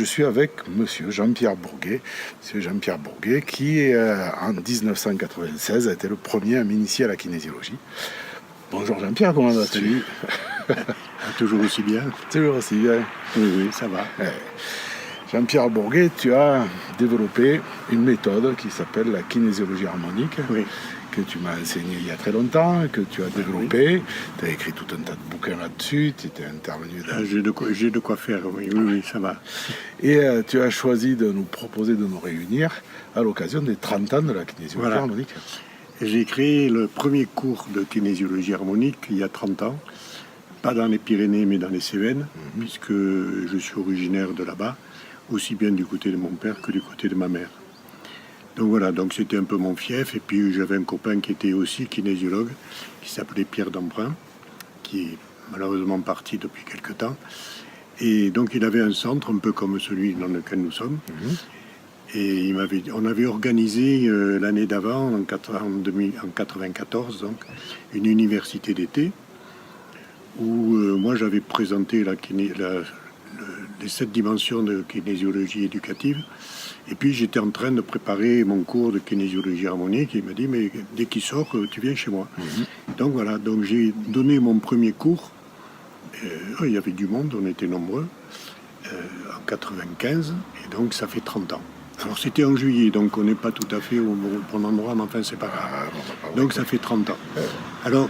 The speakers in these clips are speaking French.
Je suis avec monsieur Jean-Pierre Bourguet. Monsieur Jean-Pierre Bourguet qui, en 1996, a été le premier à m'initier à la kinésiologie. Bonjour Jean-Pierre, comment vas-tu? Salut. Toujours aussi bien. Toujours aussi bien. Oui, ça va. Jean-Pierre Bourguet, tu as développé une méthode qui s'appelle la kinésiologie harmonique, Oui. que tu m'as enseignée il y a très longtemps, que tu as développée. Tu as écrit tout un tas de bouquins là-dessus, tu étais intervenu dans... J'ai de quoi faire, oui, ça va. Et tu as choisi de nous proposer de nous réunir à l'occasion des 30 ans de la kinésiologie harmonique. J'ai créé le premier cours de kinésiologie harmonique il y a 30 ans, pas dans les Pyrénées mais dans les Cévennes, puisque je suis originaire de là-bas, aussi bien du côté de mon père que du côté de ma mère. Donc voilà, donc c'était un peu mon fief, et puis j'avais un copain qui était aussi kinésiologue, qui s'appelait Pierre Dambrun, qui est malheureusement parti depuis quelque temps. Et donc il avait un centre un peu comme celui dans lequel nous sommes. Et on avait organisé l'année d'avant, en 1994, donc, une université d'été, où moi j'avais présenté les 7 dimensions de kinésiologie éducative. Et puis j'étais en train de préparer mon cours de kinésiologie harmonique. Et il m'a dit, mais dès qu'il sort, tu viens chez moi. Donc voilà, donc j'ai donné mon premier cours. Il y avait du monde, on était nombreux, en 95, et donc ça fait 30 ans. Alors c'était en juillet, donc on n'est pas tout à fait au bon endroit, mais enfin c'est pas grave. Donc ça fait 30 ans. Alors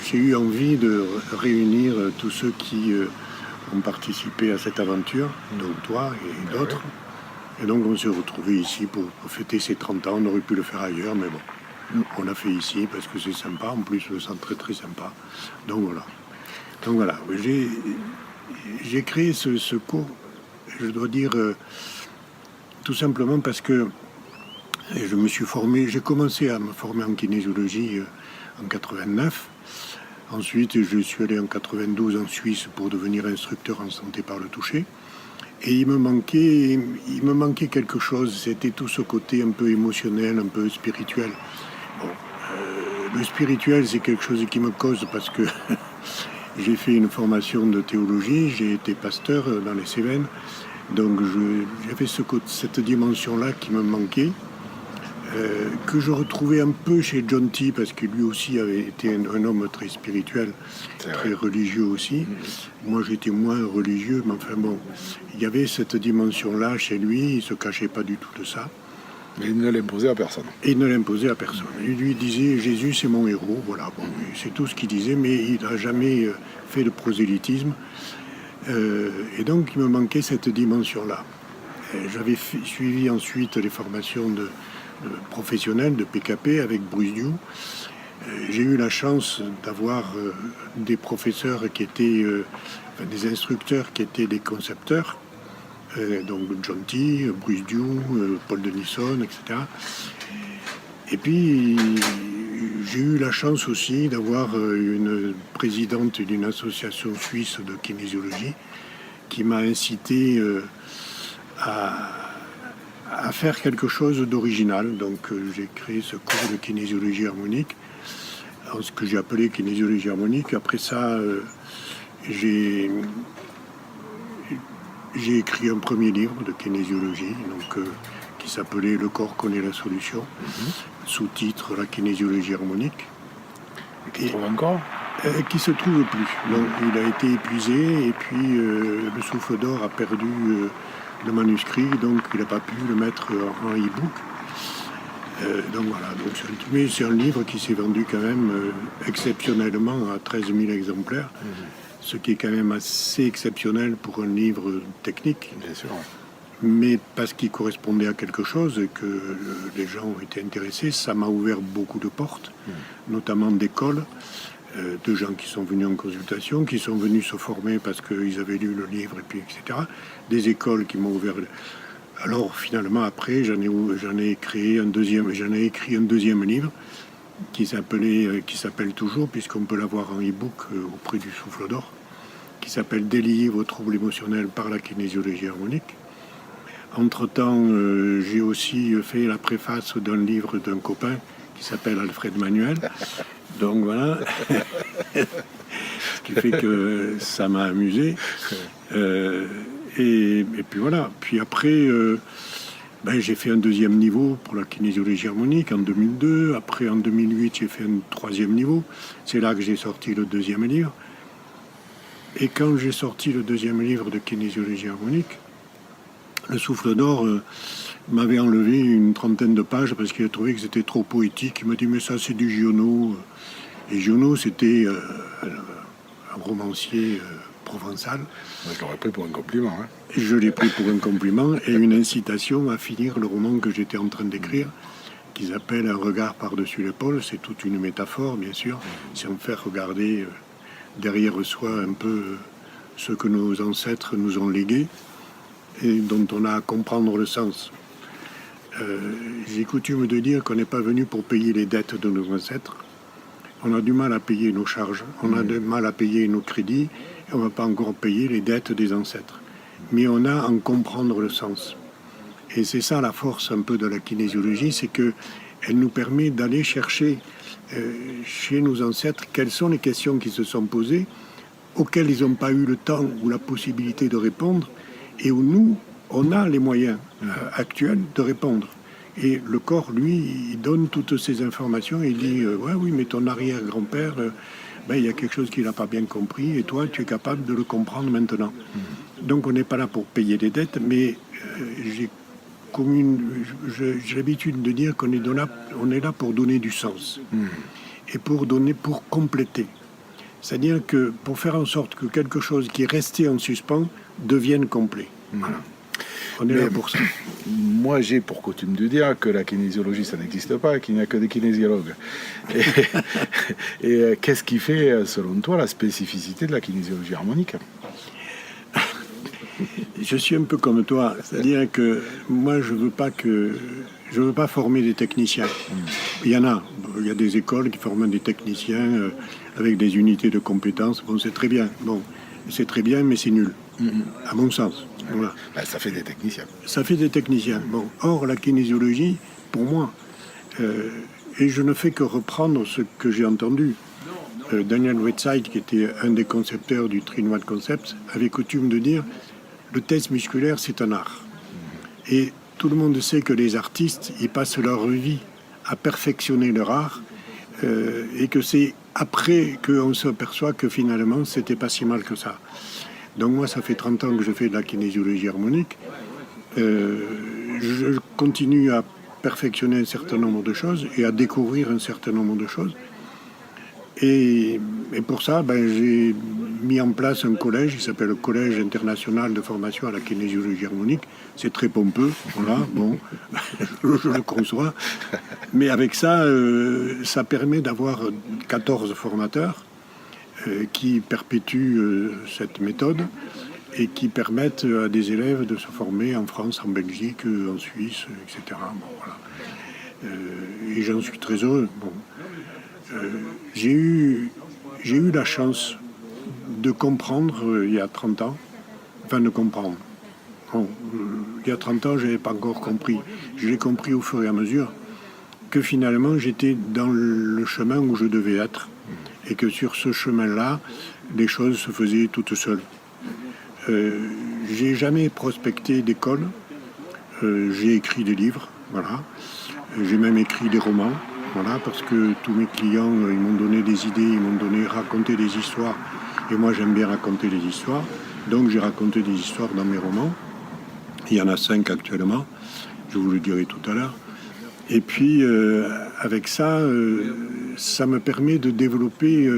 j'ai eu envie de réunir tous ceux qui ont participé à cette aventure, donc toi et d'autres. Et donc on s'est retrouvés ici pour fêter ces 30 ans. On aurait pu le faire ailleurs, mais bon, on l'a fait ici parce que c'est sympa. En plus, le centre est très sympa. Donc voilà, j'ai créé ce cours, je dois dire, tout simplement parce que je me suis formé, j'ai commencé à me former en kinésiologie en 89. Ensuite, je suis allé en 92 en Suisse pour devenir instructeur en santé par le toucher. Et il me manquait quelque chose, c'était tout ce côté un peu émotionnel, un peu spirituel. Bon, le spirituel, c'est quelque chose qui me cause parce que j'ai fait une formation de théologie, j'ai été pasteur dans les Cévennes, donc j'avais cette dimension-là qui me manquait, que je retrouvais un peu chez John T, parce que lui aussi avait été un homme très spirituel, très religieux aussi. Moi j'étais moins religieux, mais enfin bon, il y avait cette dimension-là chez lui, il ne se cachait pas du tout de ça. Mais il ne l'imposait à personne. Et il ne l'imposait à personne. Il lui disait, Jésus c'est mon héros, voilà, bon, c'est tout ce qu'il disait, mais il n'a jamais fait de prosélytisme. Et donc il me manquait cette dimension-là. J'avais suivi ensuite les formations de professionnels de PKP avec Bruce Dew. J'ai eu la chance d'avoir des professeurs qui étaient, des instructeurs qui étaient des concepteurs, donc John T, Bruce Dew, Paul Denison, etc. Et puis j'ai eu la chance aussi d'avoir une présidente d'une association suisse de kinésiologie qui m'a incité à faire quelque chose d'original. Donc j'ai créé ce cours de kinésiologie harmonique, ce que j'ai appelé kinésiologie harmonique. Après ça, j'ai écrit un premier livre de kinésiologie, donc, qui s'appelait Le corps connaît la solution, sous-titre La kinésiologie harmonique. Et qui trouve encore qui se trouve plus. Donc il a été épuisé, et puis le Souffle d'Or a perdu le manuscrit, donc il n'a pas pu le mettre en e-book. Donc voilà, mais c'est un livre qui s'est vendu quand même exceptionnellement à 13 000 exemplaires, ce qui est quand même assez exceptionnel pour un livre technique. Bien sûr. Mais parce qu'il correspondait à quelque chose et que les gens ont été intéressés, ça m'a ouvert beaucoup de portes, notamment d'écoles, de gens qui sont venus en consultation, qui sont venus se former parce qu'ils avaient lu le livre, et puis etc. Des écoles qui m'ont ouvert. Alors finalement après, j'en ai écrit un deuxième livre qui s'appelle toujours, puisqu'on peut l'avoir en e-book auprès du Souffle d'Or, qui s'appelle Délier vos troubles émotionnels par la kinésiologie harmonique. Entre-temps, j'ai aussi fait la préface d'un livre d'un copain qui s'appelle Alfred Manuel. Donc voilà, ce qui fait que ça m'a amusé. Et puis voilà. Puis après, j'ai fait un deuxième niveau pour la kinésiologie harmonique en 2002. Après, en 2008, j'ai fait un troisième niveau. C'est là que j'ai sorti le deuxième livre. Et quand j'ai sorti le deuxième livre de kinésiologie harmonique, le Souffle d'Or m'avait enlevé une trentaine de pages parce qu'il a trouvé que c'était trop poétique. Il m'a dit, mais ça, c'est du Giono. Et Giono, c'était un romancier provençal. Moi, je l'aurais pris pour un compliment. Hein. Je l'ai pris pour un compliment et une incitation à finir le roman que j'étais en train d'écrire, qui s'appelle Un regard par-dessus l'épaule. C'est toute une métaphore, bien sûr. C'est en faire regarder derrière soi un peu ce que nos ancêtres nous ont légué et dont on a à comprendre le sens. J'ai coutume de dire qu'on n'est pas venu pour payer les dettes de nos ancêtres. On a du mal à payer nos charges, on a du mal à payer nos crédits, et on ne va pas encore payer les dettes des ancêtres. Mais on a à en comprendre le sens. Et c'est ça la force un peu de la kinésiologie, c'est qu'elle nous permet d'aller chercher chez nos ancêtres quelles sont les questions qui se sont posées, auxquelles ils n'ont pas eu le temps ou la possibilité de répondre, et où nous, on a les moyens actuels de répondre. Et le corps, lui, il donne toutes ces informations et il dit ouais, oui, mais ton arrière-grand-père, il y a quelque chose qu'il n'a pas bien compris et toi, tu es capable de le comprendre maintenant. Donc, on n'est pas là pour payer des dettes, mais j'ai l'habitude de dire qu'on est là pour donner du sens et pour compléter. C'est-à-dire que pour faire en sorte que quelque chose qui est resté en suspens devienne complet. Voilà. On est là pour ça. Moi, j'ai pour coutume de dire que la kinésiologie, ça n'existe pas, qu'il n'y a que des kinésiologues. Et qu'est-ce qui fait, selon toi, la spécificité de la kinésiologie harmonique? Je suis un peu comme toi, c'est-à-dire que moi, je veux pas former des techniciens. Il y a des écoles qui forment des techniciens avec des unités de compétences. Bon, c'est très bien. Bon, c'est très bien, mais c'est nul, à mon sens. Voilà. Ça fait des techniciens. Ça fait des techniciens. Bon, or, la kinésiologie, pour moi, et je ne fais que reprendre ce que j'ai entendu. Daniel Whiteside, qui était un des concepteurs du Trinoid Concept, avait coutume de dire le test musculaire, c'est un art. Et tout le monde sait que les artistes, ils passent leur vie à perfectionner leur art, et que c'est après qu'on s'aperçoit que finalement, c'était pas si mal que ça. Donc moi, ça fait 30 ans que je fais de la kinésiologie harmonique. Je continue à perfectionner un certain nombre de choses et à découvrir un certain nombre de choses. Et pour ça, j'ai mis en place un collège qui s'appelle le Collège international de formation à la kinésiologie harmonique. C'est très pompeux, voilà, bon, je le conçois. Mais avec ça, ça permet d'avoir 14 formateurs qui perpétuent cette méthode et qui permettent à des élèves de se former en France, en Belgique, en Suisse, etc. Bon, voilà. Et j'en suis très heureux. Bon. J'ai eu la chance de comprendre il y a 30 ans, enfin de comprendre. Bon, il y a 30 ans, je n'avais pas encore compris. Je l'ai compris au fur et à mesure que finalement j'étais dans le chemin où je devais être et que sur ce chemin-là, les choses se faisaient toutes seules. J'ai jamais prospecté d'école. J'ai écrit des livres, voilà. J'ai même écrit des romans. Voilà, parce que tous mes clients, ils m'ont donné des idées, ils m'ont raconté des histoires. Et moi, j'aime bien raconter des histoires. Donc, j'ai raconté des histoires dans mes romans. Il y en a 5 actuellement. Je vous le dirai tout à l'heure. Et puis, avec ça, ça me permet de développer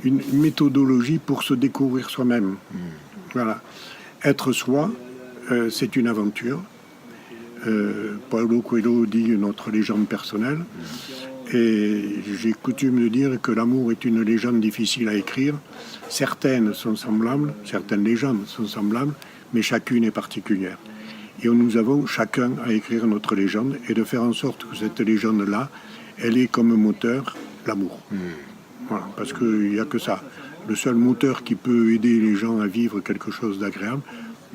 une méthodologie pour se découvrir soi-même. Voilà. Être soi, c'est une aventure. Paulo Coelho dit notre légende personnelle, et j'ai coutume de dire que l'amour est une légende difficile à écrire. Certaines sont semblables, certaines légendes sont semblables, mais chacune est particulière. Et nous avons chacun à écrire notre légende et de faire en sorte que cette légende-là, elle ait comme moteur l'amour. Voilà, parce qu'il n'y a que ça. Le seul moteur qui peut aider les gens à vivre quelque chose d'agréable,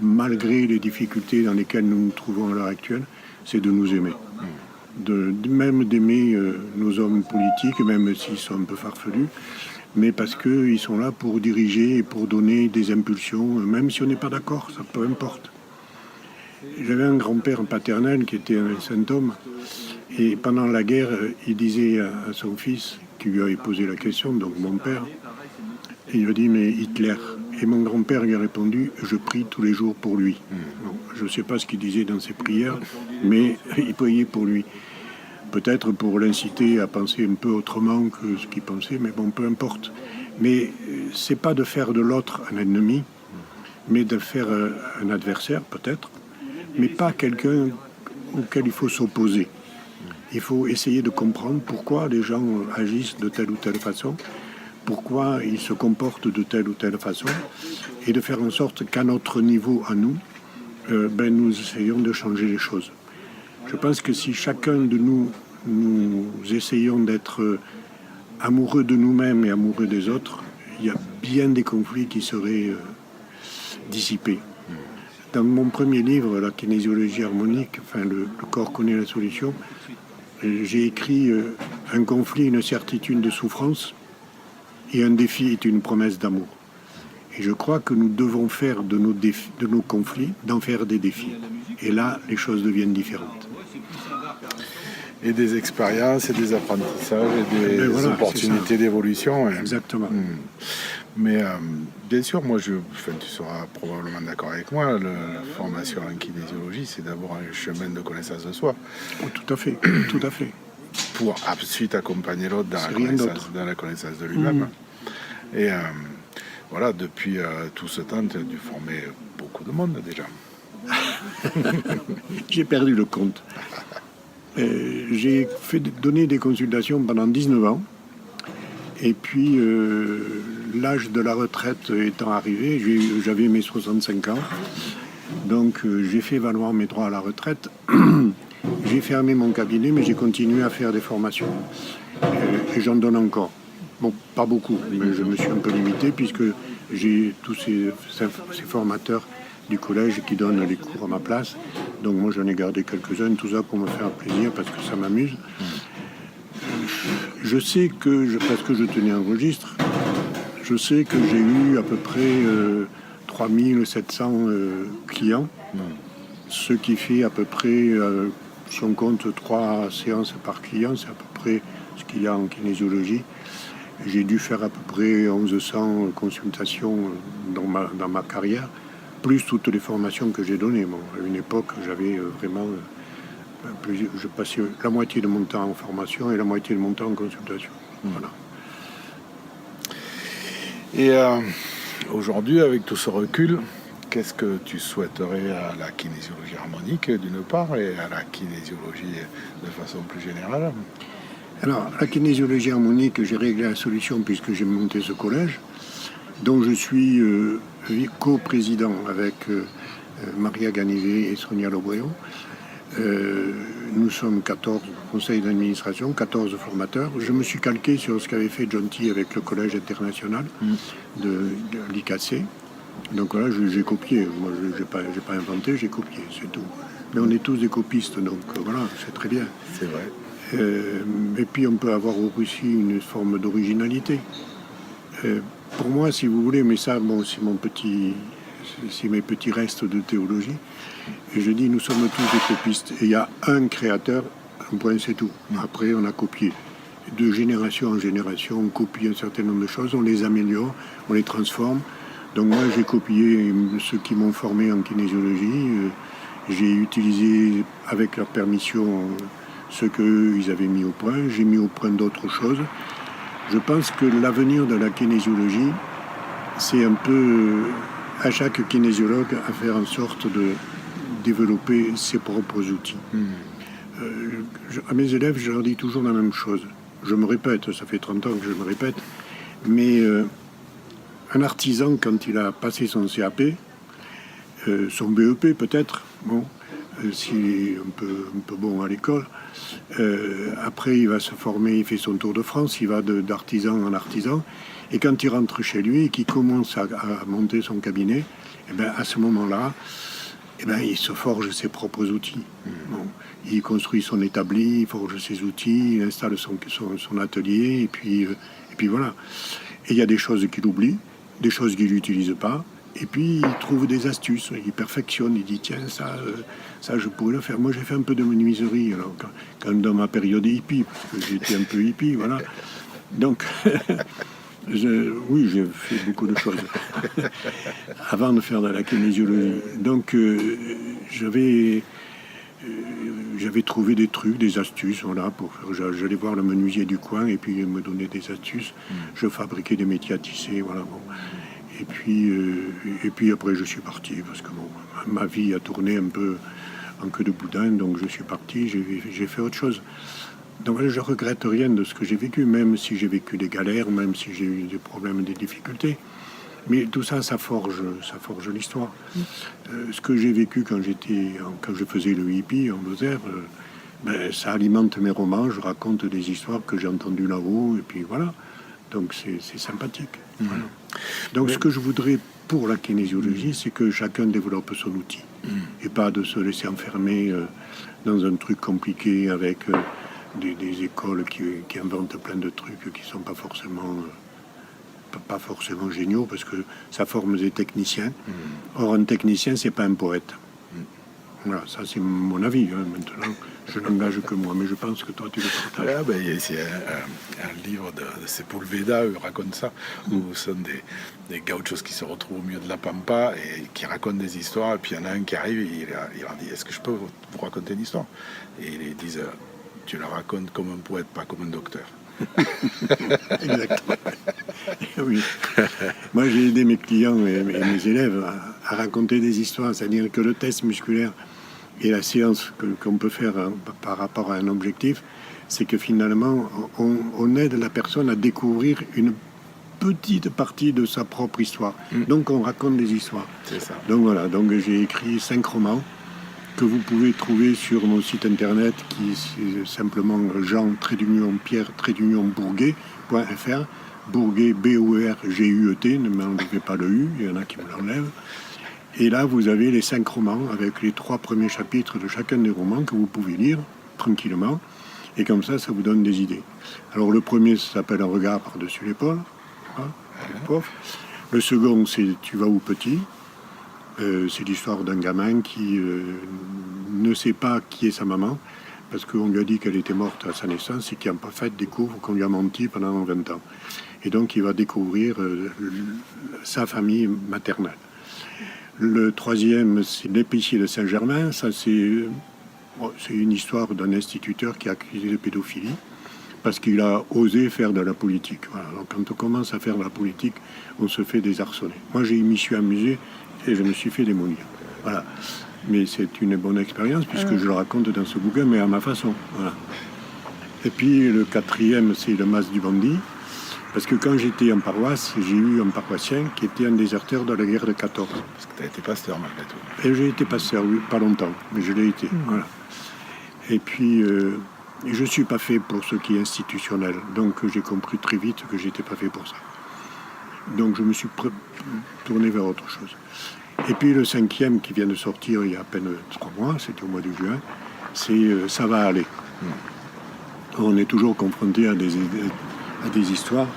malgré les difficultés dans lesquelles nous nous trouvons à l'heure actuelle, c'est de nous aimer. Même d'aimer nos hommes politiques, même s'ils sont un peu farfelus, mais parce qu'ils sont là pour diriger et pour donner des impulsions, même si on n'est pas d'accord, ça peu importe. J'avais un grand-père paternel qui était un saint homme, et pendant la guerre, il disait à son fils, qui lui avait posé la question, donc mon père, il lui a dit, mais Hitler. Et mon grand-père lui a répondu, je prie tous les jours pour lui. Bon, je ne sais pas ce qu'il disait dans ses prières, mais il priait pour lui. Peut-être pour l'inciter à penser un peu autrement que ce qu'il pensait, mais bon, peu importe. Mais c'est pas de faire de l'autre un ennemi, mais de faire un adversaire, peut-être, mais pas quelqu'un auquel il faut s'opposer. Il faut essayer de comprendre pourquoi les gens agissent de telle ou telle façon, pourquoi ils se comportent de telle ou telle façon, et de faire en sorte qu'à notre niveau, à nous, nous essayons de changer les choses. Je pense que si chacun de nous essayons d'être amoureux de nous-mêmes et amoureux des autres, il y a bien des conflits qui seraient dissipés. Dans mon premier livre, La kinésiologie harmonique, enfin le corps connaît la solution, j'ai écrit un conflit, une certitude de souffrance, et un défi est une promesse d'amour. Et je crois que nous devons faire de nos conflits, d'en faire des défis. Et là, les choses deviennent différentes. Et des expériences, et des apprentissages, et des opportunités d'évolution. Ouais. Exactement. Mais bien sûr, moi, tu seras probablement d'accord avec moi, la formation en kinésiologie, c'est d'abord un chemin de connaissance de soi. Oh, tout à fait, tout à fait. Pour ensuite accompagner l'autre dans la connaissance de lui-même. Et voilà, depuis tout ce temps, tu as dû former beaucoup de monde déjà. J'ai perdu le compte. J'ai donné des consultations pendant 19 ans. Et puis, l'âge de la retraite étant arrivé, j'avais mes 65 ans. Donc, j'ai fait valoir mes droits à la retraite. J'ai fermé mon cabinet, mais j'ai continué à faire des formations. Et j'en donne encore. Bon, pas beaucoup, mais je me suis un peu limité puisque j'ai tous ces formateurs du collège qui donnent les cours à ma place. Donc moi, j'en ai gardé quelques-uns, tout ça pour me faire plaisir parce que ça m'amuse. Je sais que, parce que je tenais un registre, je sais que j'ai eu à peu près 3700 clients, ce qui fait à peu près, si on compte 3 séances par client, c'est à peu près ce qu'il y a en kinésiologie. J'ai dû faire à peu près 1100 consultations dans ma carrière, plus toutes les formations que j'ai données. Bon, à une époque, j'avais vraiment... je passais la moitié de mon temps en formation et la moitié de mon temps en consultation. Voilà. Et aujourd'hui, avec tout ce recul, qu'est-ce que tu souhaiterais à la kinésiologie harmonique d'une part et à la kinésiologie de façon plus générale? Alors, la kinésiologie harmonique, j'ai réglé la solution puisque j'ai monté ce collège, dont je suis co-président avec Maria Ganivet et Sonia Lobreo. Nous sommes 14 conseils d'administration, 14 formateurs. Je me suis calqué sur ce qu'avait fait John T avec le collège international de l'IKC. Donc voilà, j'ai copié. Moi, j'ai pas inventé, j'ai copié, c'est tout. Mais on est tous des copistes, donc voilà, c'est très bien. C'est vrai. Et puis on peut avoir aussi une forme d'originalité. Pour moi, si vous voulez, mais ça, bon, c'est mes petits restes de théologie. Et je dis, nous sommes tous des copistes. Et il y a un créateur, un point, c'est tout. Après, on a copié. De génération en génération, on copie un certain nombre de choses, on les améliore, on les transforme. Donc moi, j'ai copié ceux qui m'ont formé en kinésiologie. J'ai utilisé, avec leur permission, ce qu'ils avaient mis au point. J'ai mis au point d'autres choses. Je pense que l'avenir de la kinésiologie, c'est un peu à chaque kinésiologue à faire en sorte de développer ses propres outils. À mes élèves, je leur dis toujours la même chose. Je me répète, ça fait 30 ans que je me répète, mais un artisan, quand il a passé son CAP, son BEP peut-être, bon, s'il est un peu bon à l'école, après il va se former, il fait son tour de France, il va d'artisan en artisan, et quand il rentre chez lui et qu'il commence à monter son cabinet, et bien à ce moment-là, et ben, il se forge ses propres outils. Bon, il construit son établi, il forge ses outils, il installe son atelier, et puis voilà. Et il y a des choses qu'il oublie, des choses qu'il n'utilise pas. Et puis, il trouve des astuces, il perfectionne, il dit, tiens, ça je pourrais le faire. Moi, j'ai fait un peu de menuiserie, alors, quand dans ma période hippie, parce que j'étais un peu hippie, voilà. Donc, oui, j'ai fait beaucoup de choses avant de faire de la kinésiologie. Donc, j'avais trouvé des trucs, des astuces, voilà, j'allais voir le menuisier du coin et puis il me donnait des astuces. Je fabriquais des métiers à tisser, voilà, bon. Et puis après, je suis parti, parce que bon, ma vie a tourné un peu en queue de boudin, donc je suis parti, j'ai fait autre chose. Donc je ne regrette rien de ce que j'ai vécu, même si j'ai vécu des galères, même si j'ai eu des problèmes, des difficultés. Mais tout ça, ça forge l'histoire. Ce que j'ai vécu quand je faisais le hippie en Lozère, ça alimente mes romans, je raconte des histoires que j'ai entendues là-haut, et puis voilà. Donc c'est sympathique. Voilà. Donc ce que je voudrais pour la kinésiologie, c'est que chacun développe son outil. Et pas de se laisser enfermer dans un truc compliqué avec des écoles qui inventent plein de trucs qui ne sont pas forcément géniaux, parce que ça forme des techniciens. Or, un technicien, c'est pas un poète. Voilà, ça c'est mon avis. Maintenant, je n'engage que moi, mais je pense que toi tu le partages. Ah, c'est un livre de Sepulveda, il raconte ça, où ce sont des gauchos qui se retrouvent au milieu de la pampa et qui racontent des histoires, et puis il y en a un qui arrive et il leur dit, est-ce que je peux vous raconter une histoire? Et ils disent, tu la racontes comme un poète, pas comme un docteur. Exactement. Oui. Moi, j'ai aidé mes clients et mes élèves à raconter des histoires, c'est-à-dire que le test musculaire et la séance qu'on peut faire par rapport à un objectif, c'est que finalement, on aide la personne à découvrir une petite partie de sa propre histoire. Donc, on raconte des histoires. C'est ça. Donc voilà, donc j'ai écrit 5 romans que vous pouvez trouver sur mon site internet qui est simplement Jean-Pierre-Bourguet.fr. Bourguet, B-O-R-G-U-E-T, ne m'enlevez pas le U, il y en a qui me l'enlèvent. Et là, vous avez les 5 romans avec les 3 premiers chapitres de chacun des romans que vous pouvez lire tranquillement. Et comme ça vous donne des idées. Alors le premier s'appelle Un regard par-dessus l'épaule. Le second, c'est Tu vas où petit? C'est l'histoire d'un gamin qui ne sait pas qui est sa maman, parce qu'on lui a dit qu'elle était morte à sa naissance et qui en fait découvre qu'on lui a menti pendant 20 ans. Et donc il va découvrir sa famille maternelle. Le troisième, c'est L'épicier de Saint-Germain. Ça, c'est une histoire d'un instituteur qui a accusé de pédophilie parce qu'il a osé faire de la politique. Voilà. Donc, quand on commence à faire de la politique, on se fait désarçonner. Moi, je m'y suis amusé et je me suis fait démolir. Voilà. Mais c'est une bonne expérience puisque je le raconte dans ce bouquin, mais à ma façon. Voilà. Et puis, le quatrième, c'est Le Mas du bandit. Parce que quand j'étais en paroisse, j'ai eu un paroissien qui était un déserteur de la guerre de 14. Parce que tu as été pasteur malgré tout. Et j'ai été pasteur, oui, pas longtemps, mais je l'ai été. Voilà. Et puis, je ne suis pas fait pour ce qui est institutionnel. Donc, j'ai compris très vite que je n'étais pas fait pour ça. Donc, je me suis tourné vers autre chose. Et puis, le cinquième qui vient de sortir il y a à peine 3 mois, c'était au mois de juin, c'est Ça va aller. On est toujours confronté à des histoires,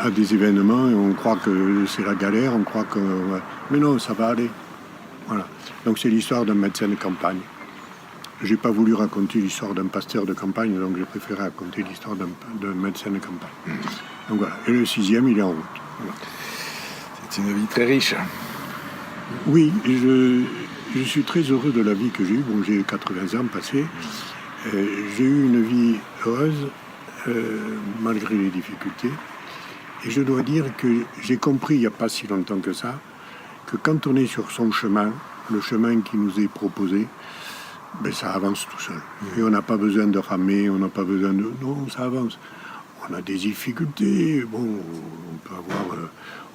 à des événements, et on croit que c'est la galère, on croit que... Ouais. Mais non, ça va aller. Voilà. Donc c'est l'histoire d'un médecin de campagne. J'ai pas voulu raconter l'histoire d'un pasteur de campagne, donc j'ai préféré raconter l'histoire d'un médecin de campagne. Donc voilà. Et le sixième, il est en route. Voilà. C'est une vie très riche. Oui, je suis très heureux de la vie que j'ai eue. Bon, j'ai 80 ans passés. J'ai eu une vie heureuse, malgré les difficultés. Et je dois dire que j'ai compris il n'y a pas si longtemps que ça, que quand on est sur son chemin, le chemin qui nous est proposé, ça avance tout seul. Et on n'a pas besoin de ramer, on n'a pas besoin de... Non, ça avance. On a des difficultés, bon, on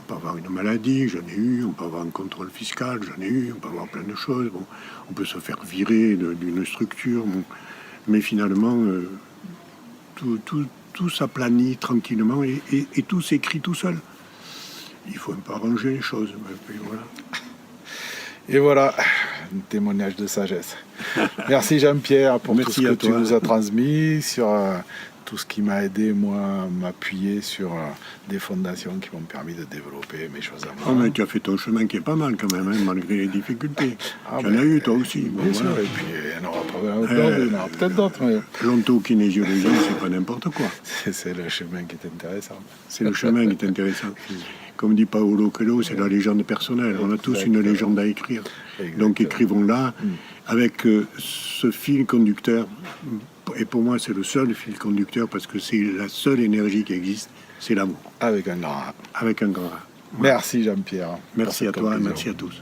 peut avoir une maladie, j'en ai eu, on peut avoir un contrôle fiscal, j'en ai eu, on peut avoir plein de choses, bon, on peut se faire virer d'une structure, bon, mais finalement... Tout s'aplanit tranquillement et tout s'écrit tout seul. Il faut un peu arranger les choses. Et voilà. Et voilà, un témoignage de sagesse. Merci Jean-Pierre pour tout ce que tu nous as transmis sur tout ce qui m'a aidé, moi, à m'appuyer sur des fondations qui m'ont permis de développer mes choses à Oh, moi. mais tu as fait ton chemin qui est pas mal quand même, hein, malgré les difficultés. Ah, Tu en ben, as eu toi aussi. Bon, Bien sûr, voilà. et puis il y en aura probablement d'autres, il y en aura peut-être d'autres, mais L'ontokinésiologie, c'est pas n'importe quoi. c'est le chemin qui est intéressant. C'est le chemin qui est intéressant. Comme dit Paolo Coelho, c'est la légende personnelle. On a tous une Exactement. légende à écrire. Exactement. Donc écrivons-la avec ce fil conducteur. Et pour moi, c'est le seul fil conducteur parce que c'est la seule énergie qui existe, c'est l'amour. Avec un grand A. Avec un grand A. Merci Jean-Pierre. Merci à pour cette toi et conclusion. merci à tous.